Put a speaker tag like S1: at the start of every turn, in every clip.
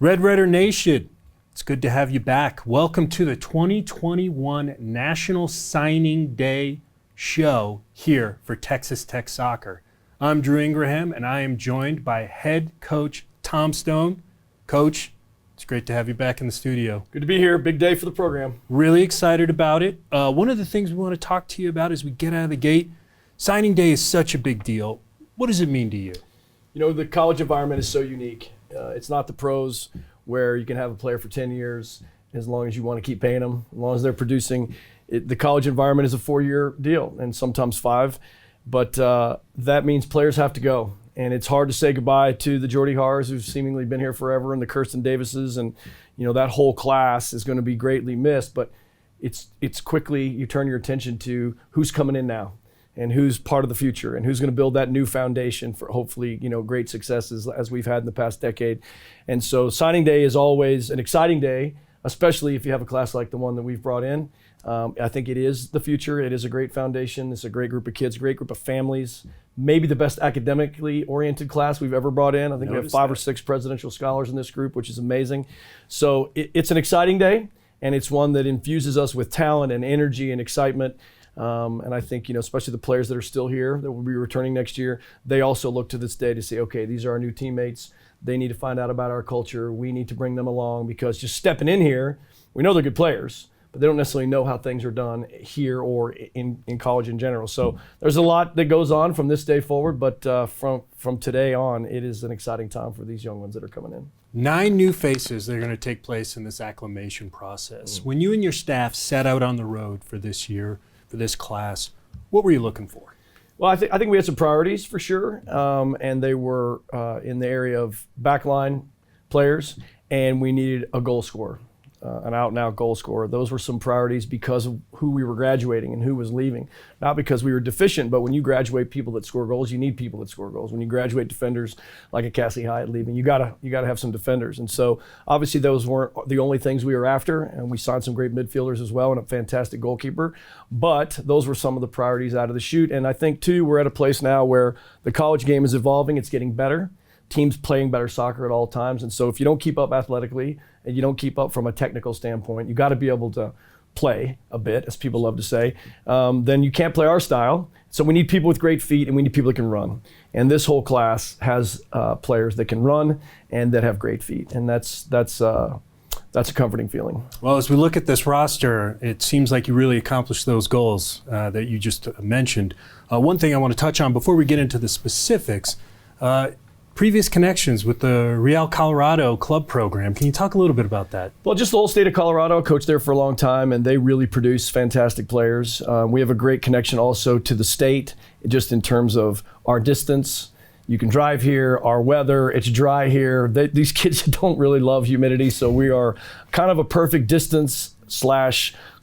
S1: Red Redder Nation, it's good to have you back. Welcome to the 2021 National Signing Day show here for Texas Tech Soccer. I'm Drew Ingraham, and I am joined by head coach Tom Stone. Coach, it's great to have you back in the studio.
S2: Good to be here. Big day for the program.
S1: Really excited about it. One of the things we want to talk to you about as we get out of the gate, signing day is such a big deal. What does it mean to you?
S2: You know, the college environment is so unique. It's not the pros where you can have a player for 10 years as long as you want to keep paying them, as long as they're producing. The college environment is a 4-year deal and sometimes 5, but that means players have to go. And it's hard to say goodbye to the Jordy Hars who've seemingly been here forever, and the Kirsten Davises, and you know that whole class is going to be greatly missed. But it's quickly you turn your attention to who's coming in now, and who's part of the future, and who's going to build that new foundation for hopefully great successes as we've had in the past decade. And so signing day is always an exciting day, especially if you have a class like the one that we've brought in. I think it is the future. It is a great foundation. It's a great group of kids, great group of families, maybe the best academically oriented class we've ever brought in. I think we have 5 or 6 presidential scholars in this group, which is amazing. So it's an exciting day, and it's one that infuses us with talent and energy and excitement. And I think, especially the players that are still here that will be returning next year, they also look to this day to say, okay, these are our new teammates. They need to find out about our culture. We need to bring them along, because just stepping in here, we know they're good players, but they don't necessarily know how things are done here or in college in general. So there's a lot that goes on from this day forward, but from today on, it is an exciting time for these young ones that are coming in.
S1: 9 new faces that are going to take place in this acclimation process. When you and your staff set out on the road for this year, for this class, what were you looking for?
S2: Well, I think we had some priorities for sure, and they were in the area of backline players, and we needed a goal scorer. An out-and-out goal scorer. Those were some priorities because of who we were graduating and who was leaving. Not because we were deficient, but when you graduate people that score goals, you need people that score goals. When you graduate defenders like a Cassie Hyatt leaving, you gotta have some defenders. And so obviously those weren't the only things we were after, and we signed some great midfielders as well and a fantastic goalkeeper. But those were some of the priorities out of the chute. And I think too, we're at a place now where the college game is evolving. It's getting better. Teams playing better soccer at all times. And so if you don't keep up athletically and you don't keep up from a technical standpoint, you got to be able to play a bit, as people love to say, then you can't play our style. So we need people with great feet, and we need people that can run. And this whole class has players that can run and that have great feet. And that's a comforting feeling.
S1: Well, as we look at this roster, it seems like you really accomplished those goals that you just mentioned. One thing I want to touch on before we get into the specifics, previous connections with the Real Colorado club program. Can you talk a little bit about that?
S2: Well, just the whole state of Colorado. Coached there for a long time, and they really produce fantastic players. We have a great connection also to the state, just in terms of our distance. You can drive here, our weather, it's dry here. These kids don't really love humidity, so we are kind of a perfect distance /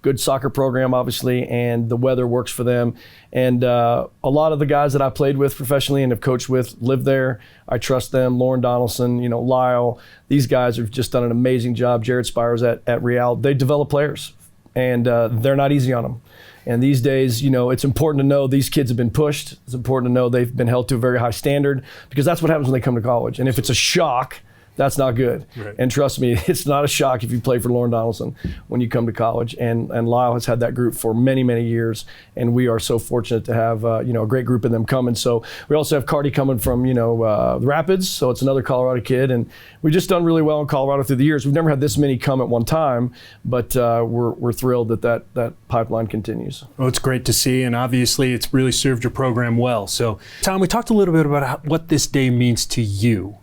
S2: good soccer program, obviously, and the weather works for them. And a lot of the guys that I played with professionally and have coached with live there. I trust them. Lauren Donaldson, Lyle, these guys have just done an amazing job. Jared Spires at Real. They develop players, and they're not easy on them. And these days, it's important to know these kids have been pushed. It's important to know they've been held to a very high standard, because that's what happens when they come to college. And if it's a shock, that's not good. Right. And trust me, it's not a shock if you play for Lauren Donaldson when you come to college. And Lyle has had that group for many, many years. And we are so fortunate to have a great group of them coming. So we also have Cardi coming from the Rapids. So it's another Colorado kid. And we've just done really well in Colorado through the years. We've never had this many come at one time, but we're thrilled that pipeline continues.
S1: Well, it's great to see. And obviously it's really served your program well. So Tom, we talked a little bit about what this day means to you.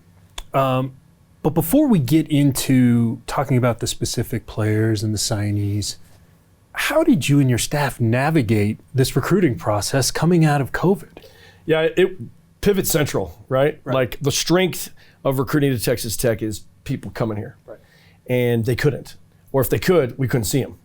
S1: But before we get into talking about the specific players and the signees, how did you and your staff navigate this recruiting process coming out of COVID?
S2: Yeah, it pivot central, right? Like the strength of recruiting to Texas Tech is people coming here. Right. And they couldn't. Or if they could, we couldn't see them.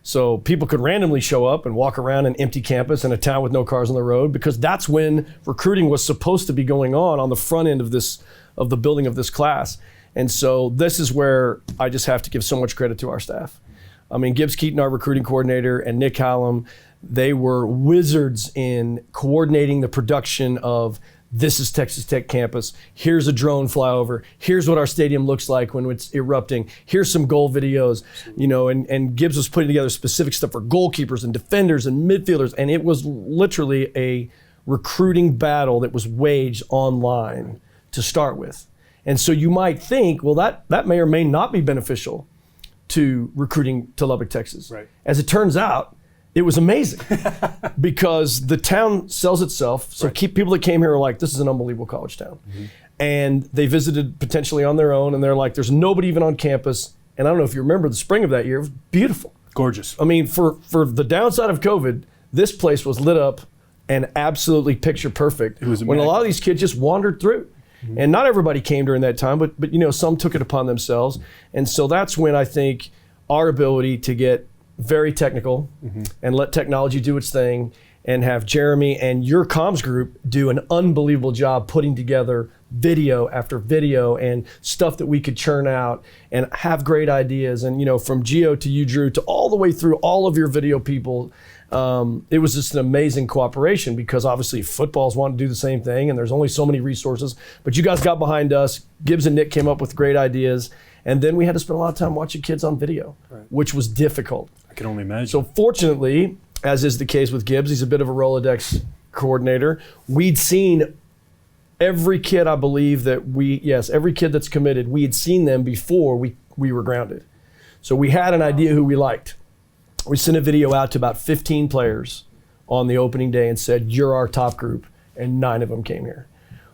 S2: So people could randomly show up and walk around an empty campus in a town with no cars on the road, because that's when recruiting was supposed to be going on the front end of the building of this class. And so this is where I just have to give so much credit to our staff. I mean, Gibbs Keaton, our recruiting coordinator, and Nick Hallam, they were wizards in coordinating the production of This is Texas Tech campus. Here's a drone flyover. Here's what our stadium looks like when it's erupting. Here's some goal videos, and Gibbs was putting together specific stuff for goalkeepers and defenders and midfielders. And it was literally a recruiting battle that was waged online to start with. And so you might think, well, that may or may not be beneficial to recruiting to Lubbock, Texas.
S1: Right.
S2: As it turns out, it was amazing because the town sells itself. So people that came here are like, this is an unbelievable college town. Mm-hmm. And they visited potentially on their own, and they're like, there's nobody even on campus. And I don't know if you remember the spring of that year, it was beautiful.
S1: Gorgeous.
S2: I mean, for the downside of COVID, this place was lit up and absolutely picture perfect.
S1: It was
S2: when a lot of these kids just wandered through. Mm-hmm. And not everybody came during that time, but some took it upon themselves. And so that's when I think our ability to get very technical and let technology do its thing, and have Jeremy and your comms group do an unbelievable job putting together video after video and stuff that we could churn out and have great ideas. And, from Gio to you, Drew, to all the way through all of your video people, it was just an amazing cooperation, because obviously footballs want to do the same thing and there's only so many resources. But you guys got behind us. Gibbs and Nick came up with great ideas. And then we had to spend a lot of time watching kids on video, which was difficult.
S1: I can only imagine.
S2: So fortunately, as is the case with Gibbs, he's a bit of a Rolodex coordinator. We'd seen every kid, I believe, every kid that's committed, we had seen them before we were grounded. So we had an idea who we liked. We sent a video out to about 15 players on the opening day and said, you're our top group. And 9 of them came here,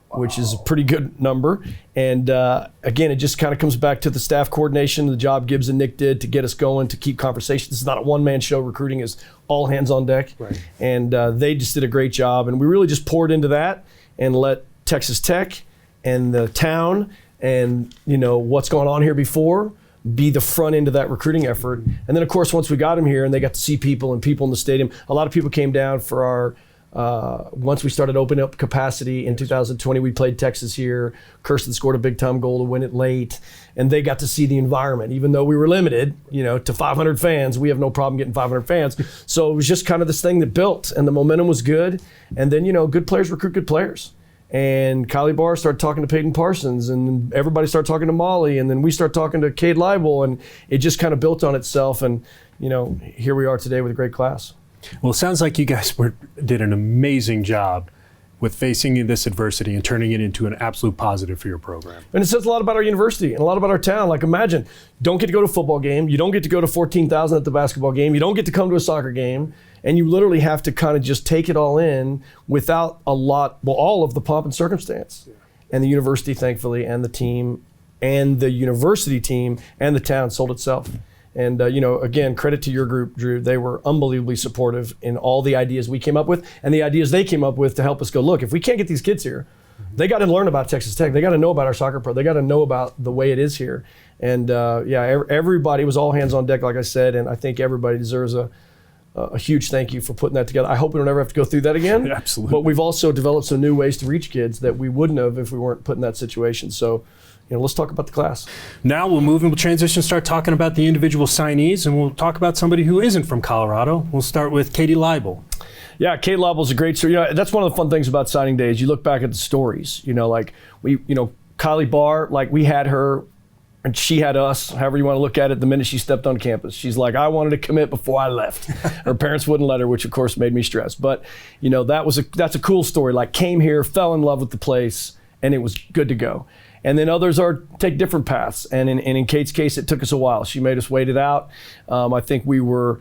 S2: which is a pretty good number. And again, it just kind of comes back to the staff coordination, the job Gibbs and Nick did to get us going, to keep conversation. This is not a one-man show. Recruiting is all hands on deck.
S1: Right.
S2: And they just did a great job. And we really just poured into that and let Texas Tech and the town and what's going on here before be the front end of that recruiting effort. And then, of course, once we got them here and they got to see people in the stadium, a lot of people came down for our once we started opening up capacity in 2020, we played Texas here. Kirsten scored a big-time goal to win it late, and they got to see the environment. Even though we were limited, to 500 fans, we have no problem getting 500 fans. So it was just kind of this thing that built, and the momentum was good. And then, good players recruit good players. And Kylie Barr started talking to Peyton Parsons, and everybody started talking to Molly, and then we started talking to Cade Leibel, and it just kind of built on itself. And, here we are today with a great class.
S1: Well, it sounds like you guys did an amazing job with facing this adversity and turning it into an absolute positive for your program.
S2: And it says a lot about our university and a lot about our town. Like, imagine, don't get to go to a football game. You don't get to go to 14,000 at the basketball game. You don't get to come to a soccer game. And you literally have to kind of just take it all in without all of the pomp and circumstance. Yeah. And the university, thankfully, and the team, and the university team, and the town sold itself. And, again, credit to your group, Drew. They were unbelievably supportive in all the ideas we came up with and the ideas they came up with to help us go, look, if we can't get these kids here, they got to learn about Texas Tech. They got to know about our soccer pro. They got to know about the way it is here. And, everybody was all hands on deck, like I said, and I think everybody deserves a huge thank you for putting that together. I hope we don't ever have to go through that again.
S1: Yeah, absolutely.
S2: But we've also developed some new ways to reach kids that we wouldn't have if we weren't put in that situation. So, let's talk about the class.
S1: Now we'll move and we'll transition, start talking about the individual signees, and we'll talk about somebody who isn't from Colorado. We'll start with Katie Leibel.
S2: Yeah, Cade Leibel's a great story. That's one of the fun things about signing days. You look back at the stories, Kylie Barr, we had her and she had us, however you want to look at it, the minute she stepped on campus. She's like, I wanted to commit before I left. Her parents wouldn't let her, which of course made me stressed. But, that's a cool story. Came here, fell in love with the place, and it was good to go. And then others take different paths. And in Kate's case, it took us a while. She made us wait it out. I think we were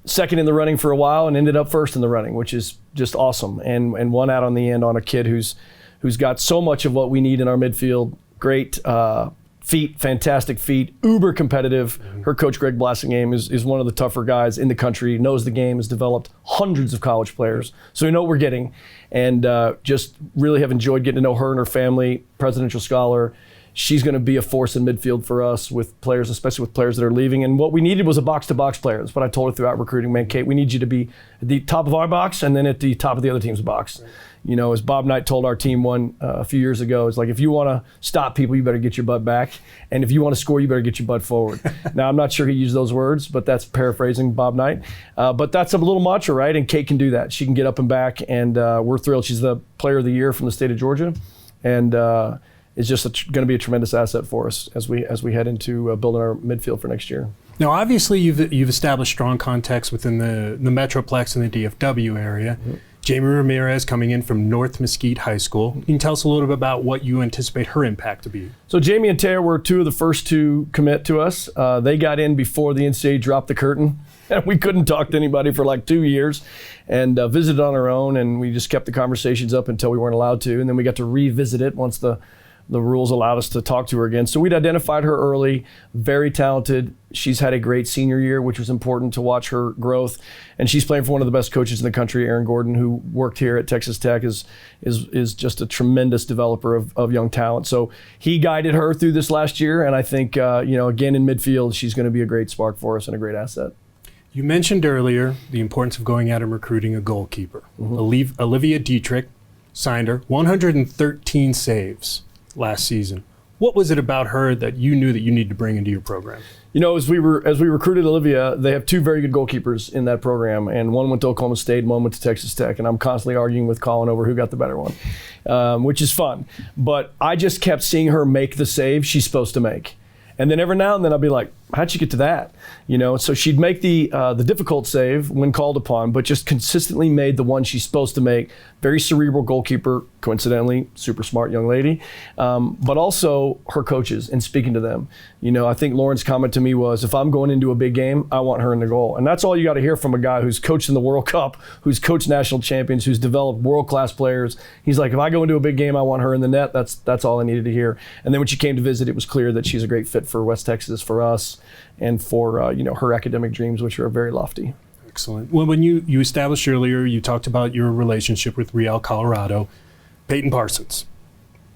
S2: second in the running for a while and ended up first in the running, which is just awesome. And won out on the end on a kid who's got so much of what we need in our midfield. Great feet, fantastic feet, uber competitive. Her coach, Greg Blassingame, is one of the tougher guys in the country, knows the game, has developed hundreds of college players. So we know what we're getting. And just really have enjoyed getting to know her and her family, presidential scholar, she's going to be a force in midfield for us with players, especially with players that are leaving. And what we needed was a box-to-box player. That's what I told her throughout recruiting. Man, Kate, we need you to be at the top of our box and then at the top of the other team's box. Right. You know, as Bob Knight told our team a few years ago, it's like, if you want to stop people, you better get your butt back. And if you want to score, you better get your butt forward. Now, I'm not sure he used those words, but that's paraphrasing Bob Knight. But that's a little mantra, right? And Kate can do that. She can get up and back, and we're thrilled. She's the player of the year from the state of Georgia. And it's just going to be a tremendous asset for us as we head into building our midfield for next year.
S1: Now, obviously, you've established strong contacts within the Metroplex and the DFW area. Mm-hmm. Jamie Ramirez coming in from North Mesquite High School. Can you tell us a little bit about what you anticipate her impact to be?
S2: So Jamie and Taya were two of the first to commit to us. They got in before the NCAA dropped the curtain. And we couldn't talk to anybody for like 2 years, and visited on our own, and we just kept the conversations up until we weren't allowed to. And then we got to revisit it once the rules allowed us to talk to her again. So we'd identified her early, very talented. She's had a great senior year, which was important to watch her growth. And she's playing for one of the best coaches in the country, Aaron Gordon, who worked here at Texas Tech, is just a tremendous developer of young talent. So he guided her through this last year, and I think, again, in midfield, she's going to be a great spark for us and a great asset.
S1: You mentioned earlier the importance of going out and recruiting a goalkeeper. Mm-hmm. Olivia Dietrich signed her, 113 saves last season. What was it about her that you knew that you needed to bring into your program?
S2: You know, as we recruited Olivia, they have two very good goalkeepers in that program, and one went to Oklahoma State and one went to Texas Tech, and I'm constantly arguing with Colin over who got the better one, which is fun. But I just kept seeing her make the save she's supposed to make. And then every now and then I'll be like, how'd you get to that? You know, so she'd make the difficult save when called upon, but just consistently made the one she's supposed to make. Very cerebral goalkeeper, coincidentally, super smart young lady. But also her coaches and speaking to them. You know, I think Lauren's comment to me was, if I'm going into a big game, I want her in the goal. And that's all you got to hear from a guy who's coached in the World Cup, who's coached national champions, who's developed world-class players. He's like, if I go into a big game, I want her in the net. That's all I needed to hear. And then when she came to visit, it was clear that she's a great fit for West Texas, for us, and for her academic dreams, which are very lofty.
S1: Excellent. Well, when you established earlier, you talked about your relationship with Real Colorado. Peyton Parsons,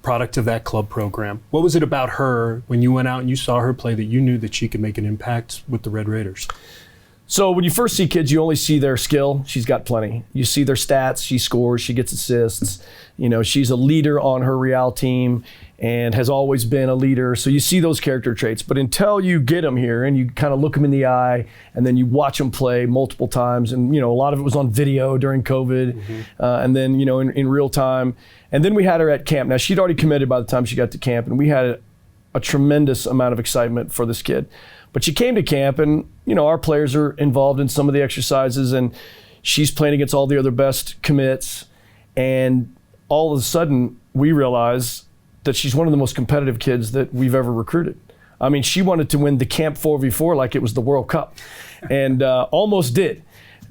S1: product of that club program. What was it about her when you went out and you saw her play that you knew that she could make an impact with the Red Raiders?
S2: So when you first see kids, you only see their skill. She's got plenty. You see their stats. She scores. She gets assists. You know, she's a leader on her Real team and has always been a leader. So you see those character traits. But until you get them here and you kind of look them in the eye and then you watch them play multiple times, and, you know, a lot of it was on video during COVID, mm-hmm. And then, you know, in real time. And then we had her at camp. Now, she'd already committed by the time she got to camp, and we had a tremendous amount of excitement for this kid. But she came to camp, and, you know, our players are involved in some of the exercises, and she's playing against all the other best commits. And all of a sudden, we realize that she's one of the most competitive kids that we've ever recruited. I mean, she wanted to win the camp 4v4 like it was the World Cup, and almost did.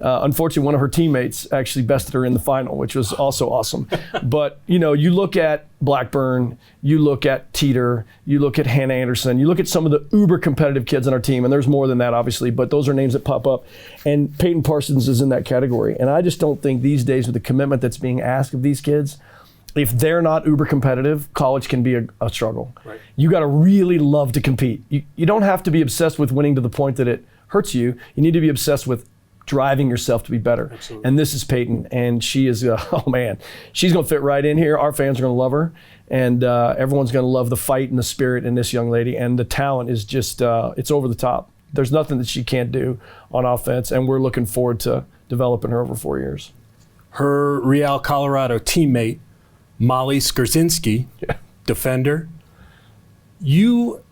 S2: Unfortunately, one of her teammates actually bested her in the final, which was also awesome. But, you know, you look at Blackburn, you look at Teeter, you look at Hannah Anderson, you look at some of the uber competitive kids on our team, and there's more than that, obviously, but those are names that pop up. And Peyton Parsons is in that category. And I just don't think these days, with the commitment that's being asked of these kids, if they're not uber competitive, college can be a struggle. Right. You got to really love to compete. You don't have to be obsessed with winning to the point that it hurts you. You need to be obsessed with driving yourself to be better. Absolutely. And this is Peyton, and she is, oh man, she's going to fit right in here. Our fans are going to love her, and everyone's going to love the fight and the spirit in this young lady. And the talent is just, it's over the top. There's nothing that she can't do on offense, and we're looking forward to developing her over 4 years.
S1: Her Real Colorado teammate, Molly Skerzinski, defender. You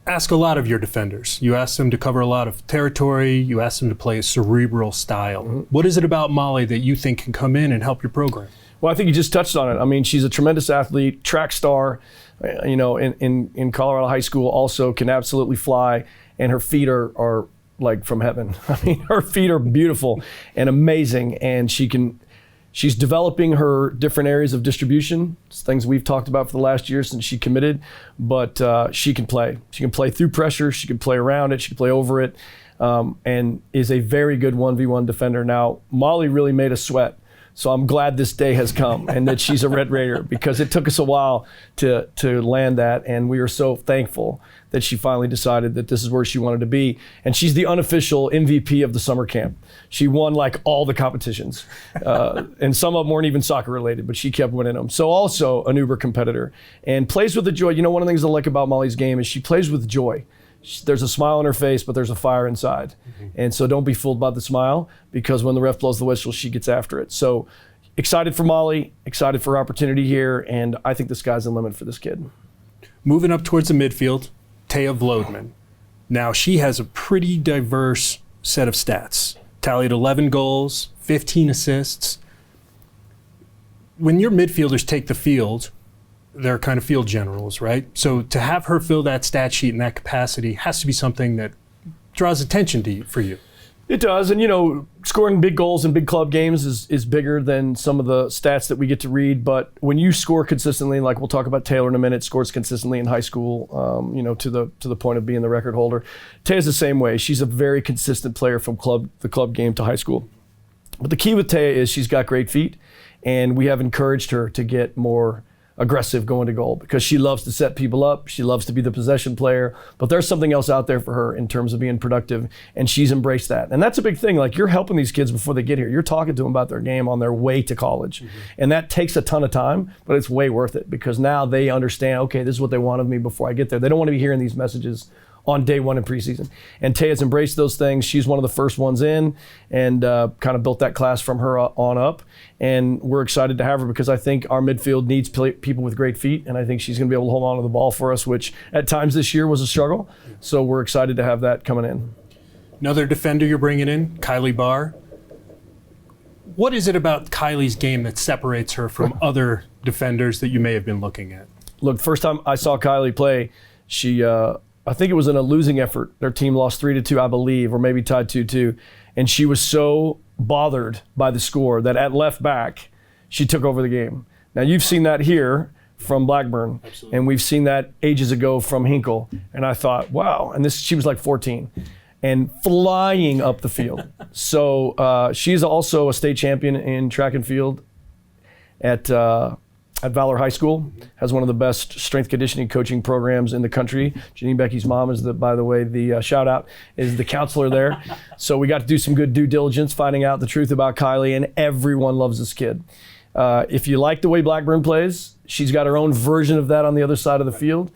S1: ask a lot of your defenders. You ask them to cover a lot of territory. You ask them to play a cerebral style. Mm-hmm. What is it about Molly that you think can come in and help your program?
S2: Well, I think you just touched on it. I mean, she's a tremendous athlete, track star, you know, in Colorado high school, also can absolutely fly, and her feet are like from heaven. I mean, her feet are beautiful and amazing, and she's developing her different areas of distribution. It's things we've talked about for the last year since she committed, but she can play. She can play through pressure. She can play around it. She can play over it, and is a very good 1v1 defender. Now, Molly really made us sweat. So I'm glad this day has come and that she's a Red Raider, because it took us a while to land that, and we are so thankful that she finally decided that this is where she wanted to be. And she's the unofficial MVP of the summer camp. She won like all the competitions, and some of them weren't even soccer related, but she kept winning them. So also an uber competitor and plays with the joy. You know, one of the things I like about Molly's game is she plays with joy. There's a smile on her face, but there's a fire inside. And so don't be fooled by the smile, because when the ref blows the whistle, she gets after it. So excited for Molly, excited for her opportunity here, and I think the sky's the limit for this kid.
S1: Moving up towards the midfield, Taya Vlodman. Now, she has a pretty diverse set of stats. Tallied 11 goals, 15 assists. When your midfielders take the field, they're kind of field generals, right? So to have her fill that stat sheet in that capacity has to be something that draws attention to you, for you.
S2: It does, and you know, scoring big goals in big club games is bigger than some of the stats that we get to read. But when you score consistently, like we'll talk about Taylor in a minute, scores consistently in high school, you know, to the point of being the record holder. Taya's the same way. She's a very consistent player from the club game to high school. But the key with Taya is she's got great feet, and we have encouraged her to get more aggressive going to goal, because she loves to set people up. She loves to be the possession player, but there's something else out there for her in terms of being productive, and she's embraced that. And that's a big thing. Like, you're helping these kids before they get here. You're talking to them about their game on their way to college. And that takes a ton of time, but it's way worth it, because now they understand, okay, this is what they want of me before I get there. They don't want to be hearing these messages on day one in preseason. And Taya's embraced those things. She's one of the first ones in, and kind of built that class from her on up. And we're excited to have her, because I think our midfield needs people with great feet, and I think she's going to be able to hold on to the ball for us, which at times this year was a struggle. So we're excited to have that coming in.
S1: Another defender you're bringing in, Kylie Barr. What is it about Kylie's game that separates her from other defenders that you may have been looking at?
S2: Look, first time I saw Kylie play, she I think it was in a losing effort. Their team lost 3-2, I believe, or maybe tied 2-2. And she was so bothered by the score that at left back, she took over the game. Now, you've seen that here from Blackburn.
S1: Absolutely.
S2: And we've seen that ages ago from Hinkle. And I thought, wow. And she was like 14 and flying up the field. So she's also a state champion in track and field at Valor High School, has one of the best strength conditioning coaching programs in the country. Janine Becky's mom is, by the way, the shout out, is the counselor there. So we got to do some good due diligence, finding out the truth about Kylie, and everyone loves this kid. If you like the way Blackburn plays, she's got her own version of that on the other side of the field.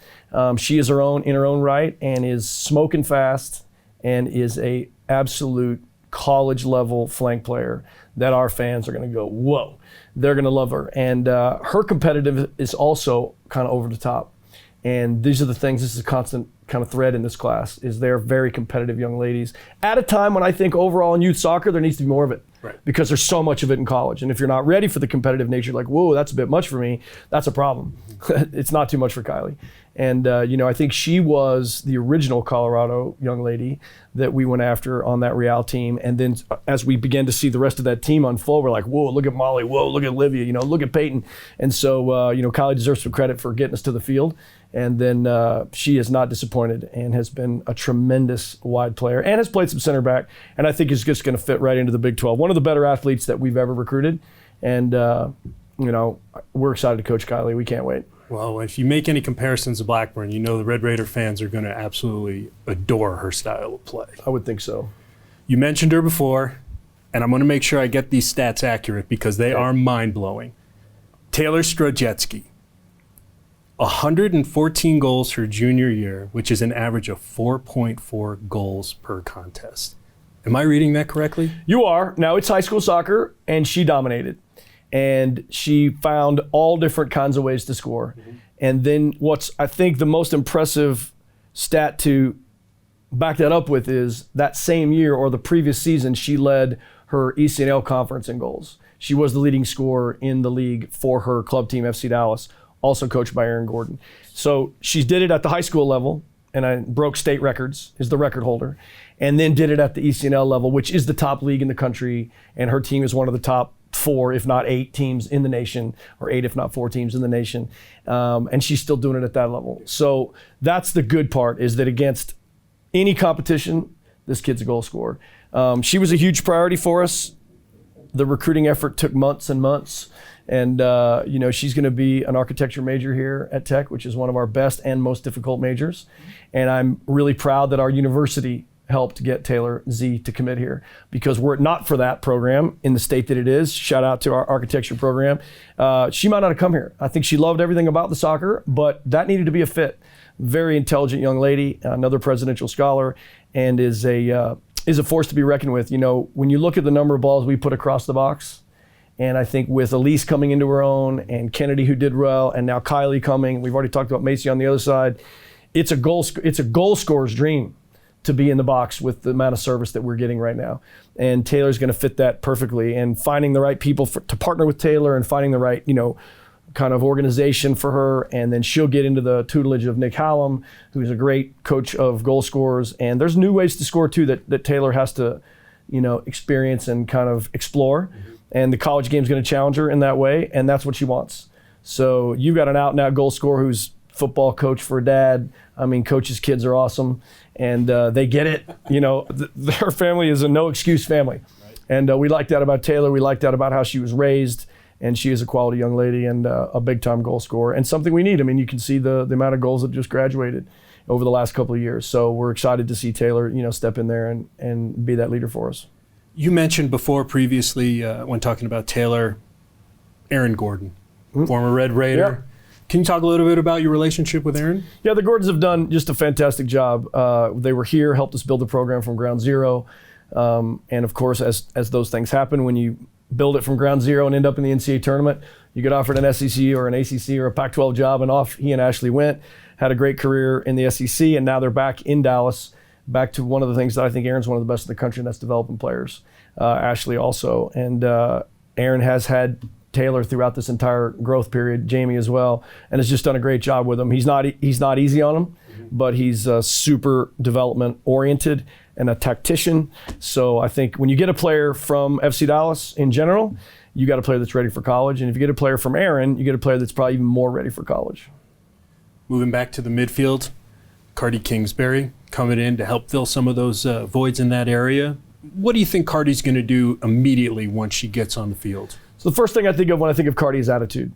S2: She is in her own right, and is smoking fast, and is a absolute college level flank player that our fans are going to go, whoa. They're going to love her. And her competitive is also kind of over the top. And these are the things, this is a constant kind of thread in this class, is they're very competitive young ladies at a time when I think overall in youth soccer, there needs to be more of it.
S1: Right.
S2: Because there's so much of it in college. And if you're not ready for the competitive nature, like, whoa, that's a bit much for me, that's a problem. It's not too much for Kylie. And, you know, I think she was the original Colorado young lady that we went after on that Real team. And then as we began to see the rest of that team unfold, we're like, whoa, look at Molly, whoa, look at Olivia, you know, look at Peyton. And so, you know, Kylie deserves some credit for getting us to the field. And then she is not disappointed and has been a tremendous wide player and has played some center back. And I think is just going to fit right into the Big 12. One of the better athletes that we've ever recruited. And, you know, we're excited to coach Kylie. We can't wait.
S1: Well, if you make any comparisons to Blackburn, you know the Red Raider fans are going to absolutely adore her style of play.
S2: I would think so.
S1: You mentioned her before, and I'm going to make sure I get these stats accurate because they are mind-blowing. Taylor Strojetsky, 114 goals her junior year, which is an average of 4.4 goals per contest. Am I reading that correctly?
S2: You are. Now, it's high school soccer, and she dominated. And she found all different kinds of ways to score. Mm-hmm. And then what's, I think, the most impressive stat to back that up with is that same year or the previous season, she led her ECNL conference in goals. She was the leading scorer in the league for her club team, FC Dallas, also coached by Aaron Gordon. So she did it at the high school level, and I broke state records, is the record holder, and then did it at the ECNL level, which is the top league in the country, and her team is one of the top 4, if not 8 teams in the nation, or 8, if not 4 teams in the nation. And she's still doing it at that level. So that's the good part, is that against any competition, this kid's a goal scorer. She was a huge priority for us The recruiting effort took months and months. And, she's going to be an architecture major here at Tech, which is one of our best and most difficult majors. And I'm really proud that our university helped get Taylor Z to commit here, because were it not for that program in the state that it is, shout out to our architecture program, she might not have come here. I think she loved everything about the soccer, but that needed to be a fit. Very intelligent young lady, another presidential scholar, and is a force to be reckoned with. When you look at the number of balls we put across the box, and I think with Elise coming into her own, and Kennedy, who did well, and now Kylie coming, we've already talked about Macy on the other side. It's a goal scorer's dream to be in the box with the amount of service that we're getting right now. And Taylor's going to fit that perfectly. And finding the right people to partner with Taylor, and finding the right, kind of organization for her, and then she'll get into the tutelage of Nick Hallam, who's a great coach of goal scorers. And there's new ways to score too that Taylor has to, experience and kind of explore. And the college game's going to challenge her in that way, and that's what she wants. So you've got an out-and-out goal scorer who's football coach for a dad. I mean, coach's kids are awesome, and they get it. Their family is a no-excuse family. Right. And we like that about Taylor. We like that about how she was raised, and she is a quality young lady and a big-time goal scorer, and something we need. I mean, you can see the amount of goals that just graduated over the last couple of years. So we're excited to see Taylor, step in there and be that leader for us.
S1: You mentioned previously, when talking about Taylor, Aaron Gordon, former Red Raider.
S2: Yep.
S1: Can you talk a little bit about your relationship with Aaron?
S2: Yeah, the Gordons have done just a fantastic job. They were here, helped us build the program from ground zero. And of course, as those things happen, when you build it from ground zero and end up in the NCAA tournament, you get offered an SEC or an ACC or a Pac-12 job, and off he and Ashley went, had a great career in the SEC, and now they're back in Dallas, back to one of the things that I think Aaron's one of the best in the country, and that's developing players. Ashley also. And Aaron has had Taylor throughout this entire growth period, Jamie as well, and has just done a great job with him. He's not easy on him, but he's super development oriented and a tactician. So I think when you get a player from FC Dallas in general, you got a player that's ready for college. And if you get a player from Aaron, you get a player that's probably even more ready for college.
S1: Moving back to the midfield, Cardi Kingsbury coming in to help fill some of those voids in that area. What do you think Cardi's going to do immediately once she gets on the field?
S2: So the first thing I think of when I think of Cardi is attitude.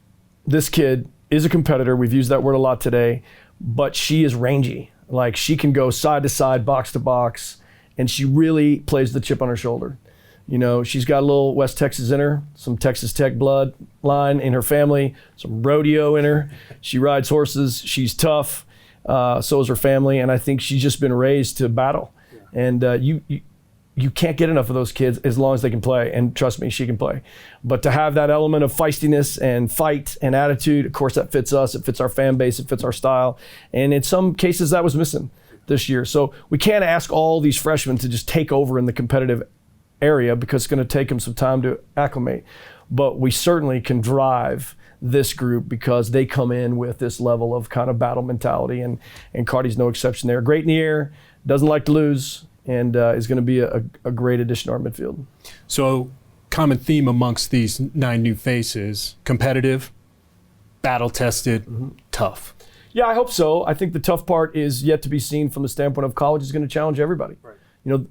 S2: This kid is a competitor. We've used that word a lot today, but she is rangy. Like, she can go side to side, box to box, and she really plays the chip on her shoulder. She's got a little West Texas in her, some Texas Tech blood line in her family, some rodeo in her. She rides horses. She's tough. So is her family, and I think she's just been raised to battle. Yeah. And you can't get enough of those kids as long as they can play, and trust me, she can play. But to have that element of feistiness and fight and attitude, of course, that fits us. It fits our fan base. It fits our style. And in some cases, that was missing this year. So we can't ask all these freshmen to just take over in the competitive area, because it's going to take them some time to acclimate. But we certainly can drive this group because they come in with this level of kind of battle mentality, and Cardi's no exception there. Great in the air, doesn't like to lose, and is going to be a great addition to our midfield.
S1: So, common theme amongst these 9 new faces: competitive, battle-tested, tough.
S2: Yeah, I hope so. I think the tough part is yet to be seen from the standpoint of college is going to challenge everybody. Right.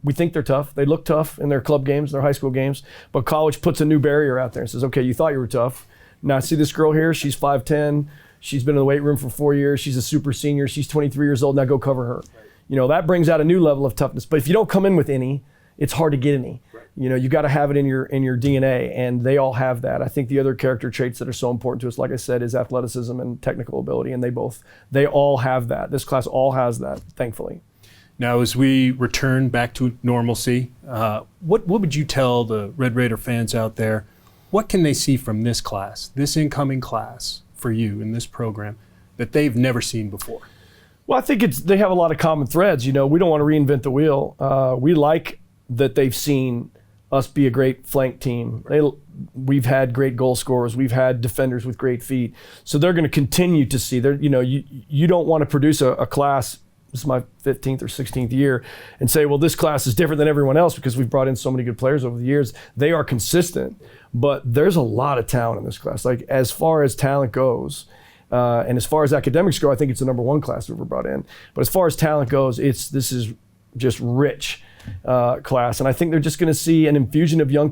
S2: We think they're tough. They look tough in their club games, their high school games, but college puts a new barrier out there and says, okay, you thought you were tough. Now, see this girl here? She's 5'10". She's been in the weight room for 4 years. She's a super senior. She's 23 years old. Now go cover her. Right. That brings out a new level of toughness. But if you don't come in with any, it's hard to get any. Right. You got to have it in your DNA, and they all have that. I think the other character traits that are so important to us, like I said, is athleticism and technical ability, and they all have that. This class all has that, thankfully.
S1: Now, as we return back to normalcy, what would you tell the Red Raider fans out there? What can they see from this class, this incoming class for you in this program, that they've never seen before?
S2: Well, I think they have a lot of common threads. We don't want to reinvent the wheel. We like that they've seen us be a great flank team. We've had great goal scorers. We've had defenders with great feet. So they're going to continue to see. You don't want to produce a class. This is my 15th or 16th year, and say, well, this class is different than everyone else because we've brought in so many good players over the years. They are consistent, but there's a lot of talent in this class. Like, as far as talent goes, and as far as academics go, I think it's the number 1 class we've ever brought in. But as far as talent goes, this is just rich class. And I think they're just going to see an infusion of young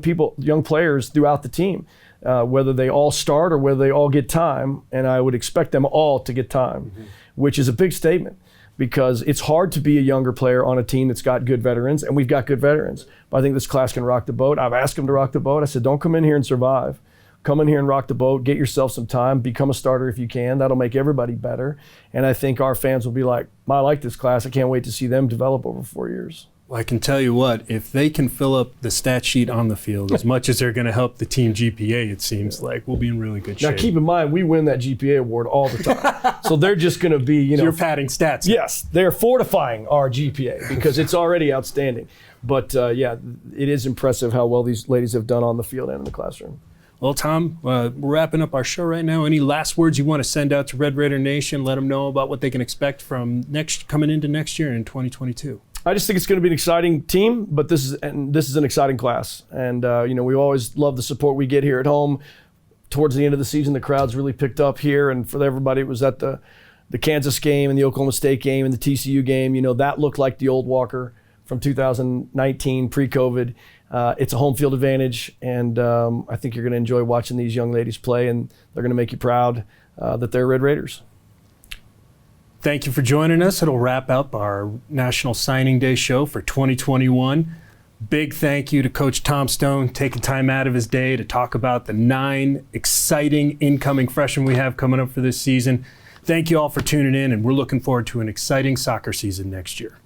S2: players throughout the team, whether they all start or whether they all get time. And I would expect them all to get time, which is a big statement, because it's hard to be a younger player on a team that's got good veterans, and we've got good veterans. But I think this class can rock the boat. I've asked them to rock the boat. I said, don't come in here and survive. Come in here and rock the boat, get yourself some time, become a starter if you can. That'll make everybody better. And I think our fans will be like, I like this class. I can't wait to see them develop over 4 years.
S1: Well, I can tell you what, if they can fill up the stat sheet on the field as much as they're going to help the team GPA, it seems like we'll be in really good shape.
S2: Now, keep in mind, we win that GPA award all the time. So they're just going to be,
S1: You're padding stats.
S2: Yes, they're fortifying our GPA because it's already outstanding. But yeah, it is impressive how well these ladies have done on the field and in the classroom.
S1: Well, Tom, we're wrapping up our show right now. Any last words you want to send out to Red Raider Nation? Let them know about what they can expect from coming into next year in 2022.
S2: I just think it's going to be an exciting team, but this is an exciting class. And we always love the support we get here at home. Towards the end of the season, the crowds really picked up here, and for everybody, it was at the Kansas game and the Oklahoma State game and the TCU game. That looked like the old Walker from 2019, pre-COVID. It's a home field advantage, and I think you're going to enjoy watching these young ladies play, and they're going to make you proud that they're Red Raiders.
S1: Thank you for joining us. It'll wrap up our National Signing Day show for 2021. Big thank you to Coach Tom Stone taking time out of his day to talk about the 9 exciting incoming freshmen we have coming up for this season. Thank you all for tuning in, and we're looking forward to an exciting soccer season next year.